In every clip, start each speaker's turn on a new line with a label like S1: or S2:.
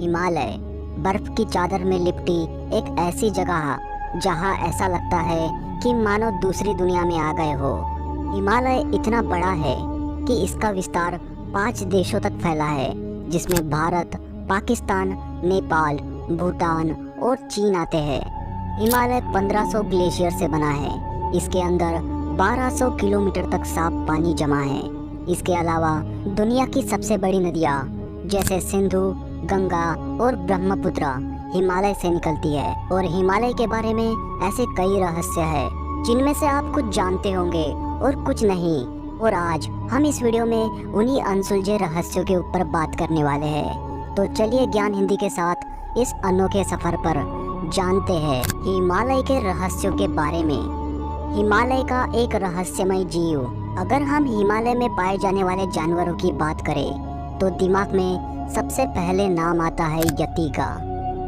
S1: हिमालय बर्फ की चादर में लिपटी एक ऐसी जगह जहां ऐसा लगता है कि मानो दूसरी दुनिया में आ गए हो। हिमालय इतना बड़ा है कि इसका विस्तार 5 देशों तक फैला है, जिसमें भारत, पाकिस्तान, नेपाल, भूटान और चीन आते हैं। हिमालय 1500 ग्लेशियर से बना है। इसके अंदर 1200 किलोमीटर तक साफ पानी जमा है। इसके अलावा दुनिया की सबसे बड़ी नदियाँ जैसे सिंधु, गंगा और ब्रह्मपुत्र हिमालय से निकलती है। और हिमालय के बारे में ऐसे कई रहस्य हैं जिनमें से आप कुछ जानते होंगे और कुछ नहीं। और आज हम इस वीडियो में उन्हीं अनसुलझे रहस्यों के ऊपर बात करने वाले हैं। तो चलिए ज्ञान हिंदी के साथ इस अनोखे सफर पर जानते हैं हिमालय के रहस्यों के बारे में। हिमालय का एक रहस्यमय जीव। अगर हम हिमालय में पाए जाने वाले जानवरों की बात करें तो दिमाग में सबसे पहले नाम आता है यति का।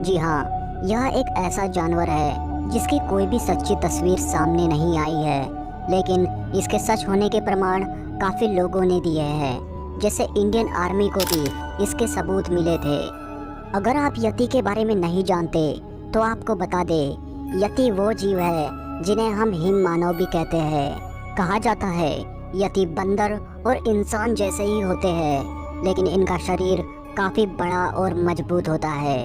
S1: जी हाँ, यह एक ऐसा जानवर है जिसकी कोई भी सच्ची तस्वीर सामने नहीं आई है, लेकिन इसके सच होने के प्रमाण काफ़ी लोगों ने दिए हैं। जैसे इंडियन आर्मी को भी इसके सबूत मिले थे। अगर आप यति के बारे में नहीं जानते तो आपको बता दें, यति वो जीव है जिन्हें हम हिम मानव भी कहते हैं। कहा जाता है यति बंदर और इंसान जैसे ही होते हैं, लेकिन इनका शरीर काफ़ी बड़ा और मजबूत होता है।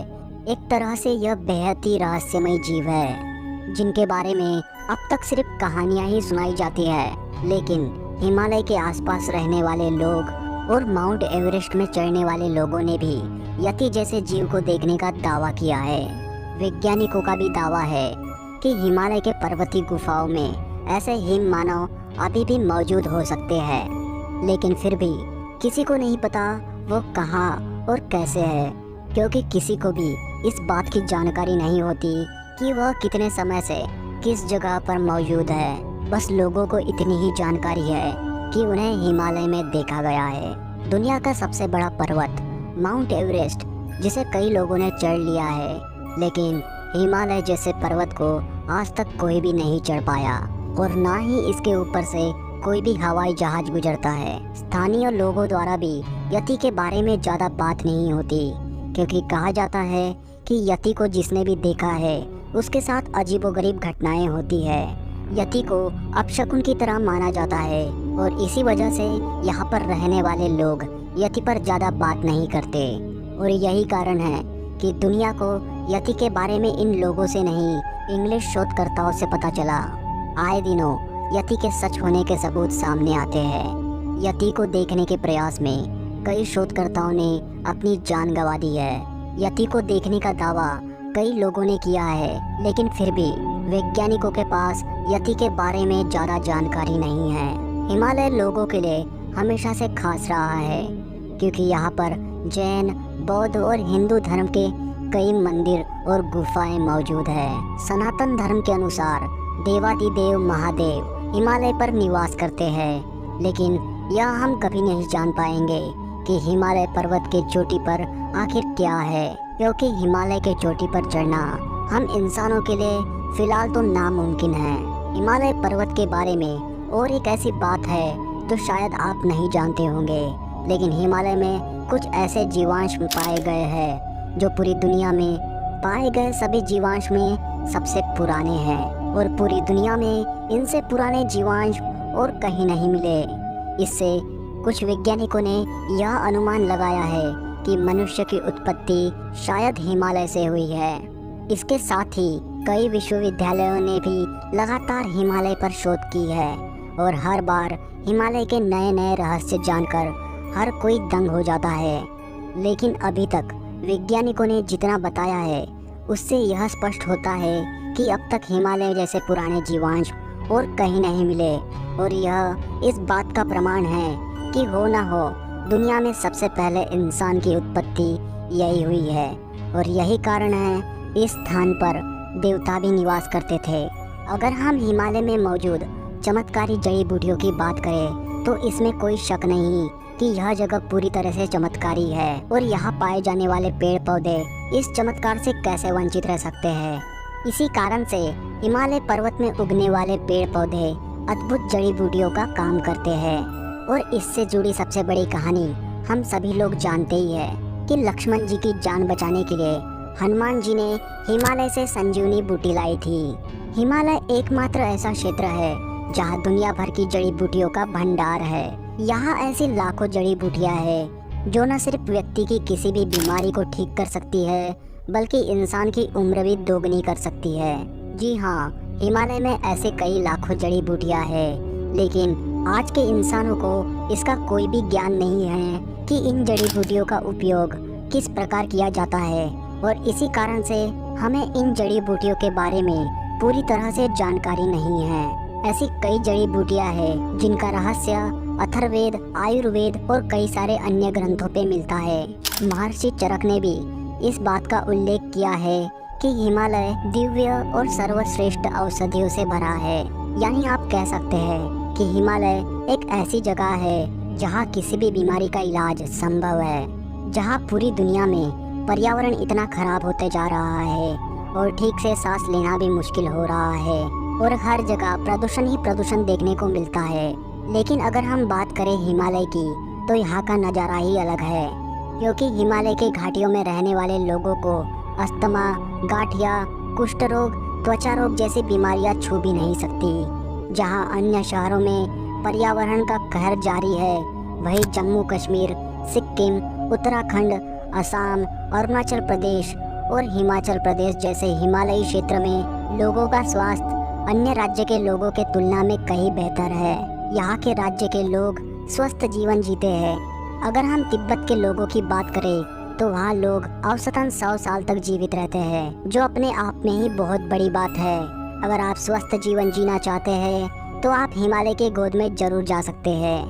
S1: एक तरह से यह बेहद ही रहस्यमय जीव है जिनके बारे में अब तक सिर्फ कहानियां ही सुनाई जाती है। लेकिन हिमालय के आसपास रहने वाले लोग और माउंट एवरेस्ट में चढ़ने वाले लोगों ने भी यति जैसे जीव को देखने का दावा किया है। वैज्ञानिकों का भी दावा है कि हिमालय के पर्वतीय गुफाओं में ऐसे हिम मानव अभी भी मौजूद हो सकते हैं, लेकिन फिर भी किसी को नहीं पता वो कहाँ और कैसे है, क्योंकि किसी को भी इस बात की जानकारी नहीं होती कि वह कितने समय से किस जगह पर मौजूद है। बस लोगों को इतनी ही जानकारी है कि उन्हें हिमालय में देखा गया है। दुनिया का सबसे बड़ा पर्वत माउंट एवरेस्ट, जिसे कई लोगों ने चढ़ लिया है, लेकिन हिमालय जैसे पर्वत को आज तक कोई भी नहीं चढ़ पाया, और ना ही इसके ऊपर से कोई भी हवाई जहाज गुजरता है। स्थानीय लोगों द्वारा भी यति के बारे में ज़्यादा बात नहीं होती, क्योंकि कहा जाता है कि यति को जिसने भी देखा है उसके साथ अजीबोगरीब घटनाएं होती है। यति को अपशकुन की तरह माना जाता है, और इसी वजह से यहाँ पर रहने वाले लोग यति पर ज़्यादा बात नहीं करते। और यही कारण है कि दुनिया को यति के बारे में इन लोगों से नहीं, इंग्लिश शोधकर्ताओं से पता चला। आए दिनों यति के सच होने के सबूत सामने आते हैं। यति को देखने के प्रयास में कई शोधकर्ताओं ने अपनी जान गंवा दी है। यति को देखने का दावा कई लोगों ने किया है, लेकिन फिर भी वैज्ञानिकों के पास यति के बारे में ज़्यादा जानकारी नहीं है। हिमालय लोगों के लिए हमेशा से खास रहा है, क्योंकि यहाँ पर जैन, बौद्ध और हिंदू धर्म के कई मंदिर और गुफाएं मौजूद है। सनातन धर्म के अनुसार देवादिदेव महादेव हिमालय पर निवास करते हैं, लेकिन यह हम कभी नहीं जान पाएंगे कि हिमालय पर्वत के चोटी पर आखिर क्या है, क्योंकि हिमालय के चोटी पर चढ़ना हम इंसानों के लिए फिलहाल तो नामुमकिन है। हिमालय पर्वत के बारे में और एक ऐसी बात है जो शायद आप नहीं जानते होंगे, लेकिन हिमालय में कुछ ऐसे जीवांश पाए गए हैं जो पूरी दुनिया में पाए गए सभी जीवांश में सबसे पुराने हैं, और पूरी दुनिया में इनसे पुराने जीवांश और कहीं नहीं मिले। इससे कुछ वैज्ञानिकों ने यह अनुमान लगाया है कि मनुष्य की उत्पत्ति शायद हिमालय से हुई है। इसके साथ ही कई विश्वविद्यालयों ने भी लगातार हिमालय पर शोध की है, और हर बार हिमालय के नए नए रहस्य जानकर हर कोई दंग हो जाता है। लेकिन अभी तक वैज्ञानिकों ने जितना बताया है उससे यह स्पष्ट होता है कि अब तक हिमालय जैसे पुराने जीवांश और कहीं नहीं मिले, और यह इस बात का प्रमाण है कि हो ना हो दुनिया में सबसे पहले इंसान की उत्पत्ति यही हुई है। और यही कारण है इस स्थान पर देवता भी निवास करते थे। अगर हम हिमालय में मौजूद चमत्कारी जड़ी बूटियों की बात करें तो इसमें कोई शक नहीं कि यह जगह पूरी तरह से चमत्कारी है, और यहाँ पाए जाने वाले पेड़ पौधे इस चमत्कार से कैसे वंचित रह सकते हैं। इसी कारण से हिमालय पर्वत में उगने वाले पेड़ पौधे अद्भुत जड़ी बूटियों का काम करते हैं। और इससे जुड़ी सबसे बड़ी कहानी हम सभी लोग जानते ही हैं कि लक्ष्मण जी की जान बचाने के लिए हनुमान जी ने हिमालय से संजीवनी बूटी लाई थी। हिमालय एकमात्र ऐसा क्षेत्र है जहाँ दुनिया भर की जड़ी बूटियों का भंडार है। यहाँ ऐसी लाखों जड़ी बूटियाँ हैं जो न सिर्फ व्यक्ति की किसी भी बीमारी को ठीक कर सकती है बल्कि इंसान की उम्र भी दोगुनी कर सकती है। जी हाँ, हिमालय में ऐसे कई लाखों जड़ी बूटियाँ हैं, लेकिन आज के इंसानों को इसका कोई भी ज्ञान नहीं है कि इन जड़ी बूटियों का उपयोग किस प्रकार किया जाता है और इसी कारण से हमें इन जड़ी बूटियों के बारे में पूरी तरह से जानकारी नहीं है। ऐसी कई जड़ी बूटियाँ हैं जिनका रहस्य अथर्ववेद, आयुर्वेद और कई सारे अन्य ग्रंथों पे मिलता है। महर्षि चरक ने भी इस बात का उल्लेख किया है कि हिमालय दिव्य और सर्वश्रेष्ठ औषधियों से भरा है। यानी आप कह सकते हैं कि हिमालय एक ऐसी जगह है जहाँ किसी भी बीमारी का इलाज संभव है, जहाँ पूरी दुनिया में पर्यावरण इतना खराब होते जा रहा है और ठीक से सांस लेना भी मुश्किल हो रहा है और हर जगह प्रदूषण ही प्रदूषण देखने को मिलता है। लेकिन अगर हम बात करें हिमालय की तो यहाँ का नज़ारा ही अलग है, क्योंकि हिमालय के घाटियों में रहने वाले लोगों को अस्थमा, गांठिया, कुष्ठ रोग, त्वचा रोग जैसी बीमारियां छू भी नहीं सकती। जहां अन्य शहरों में पर्यावरण का कहर जारी है, वहीं जम्मू कश्मीर, सिक्किम, उत्तराखंड, असम, अरुणाचल प्रदेश और हिमाचल प्रदेश जैसे हिमालयी क्षेत्र में लोगों का स्वास्थ्य अन्य राज्य के लोगों के तुलना में कहीं बेहतर है। यहाँ के राज्य के लोग स्वस्थ जीवन जीते हैं। अगर हम तिब्बत के लोगों की बात करें तो वहाँ लोग औसतन 100 साल तक जीवित रहते हैं, जो अपने आप में ही बहुत बड़ी बात है। अगर आप स्वस्थ जीवन जीना चाहते हैं तो आप हिमालय के गोद में जरूर जा सकते हैं।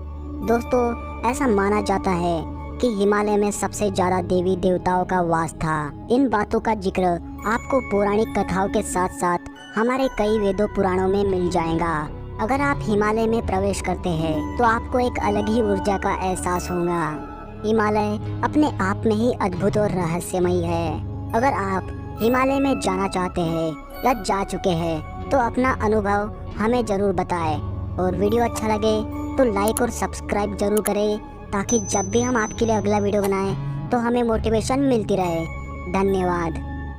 S1: दोस्तों, ऐसा माना जाता है कि हिमालय में सबसे ज्यादा देवी देवताओं का वास था। इन बातों का जिक्र आपको पौराणिक कथाओं के साथ साथ हमारे कई वेदों पुराणों में मिल जाएगा। अगर आप हिमालय में प्रवेश करते हैं तो आपको एक अलग ही ऊर्जा का एहसास होगा। हिमालय अपने आप में ही अद्भुत और रहस्यमयी है। अगर आप हिमालय में जाना चाहते हैं या जा चुके हैं तो अपना अनुभव हमें ज़रूर बताएं और वीडियो अच्छा लगे तो लाइक और सब्सक्राइब जरूर करें, ताकि जब भी हम आपके लिए अगला वीडियो बनाएं तो हमें मोटिवेशन मिलती रहे। धन्यवाद।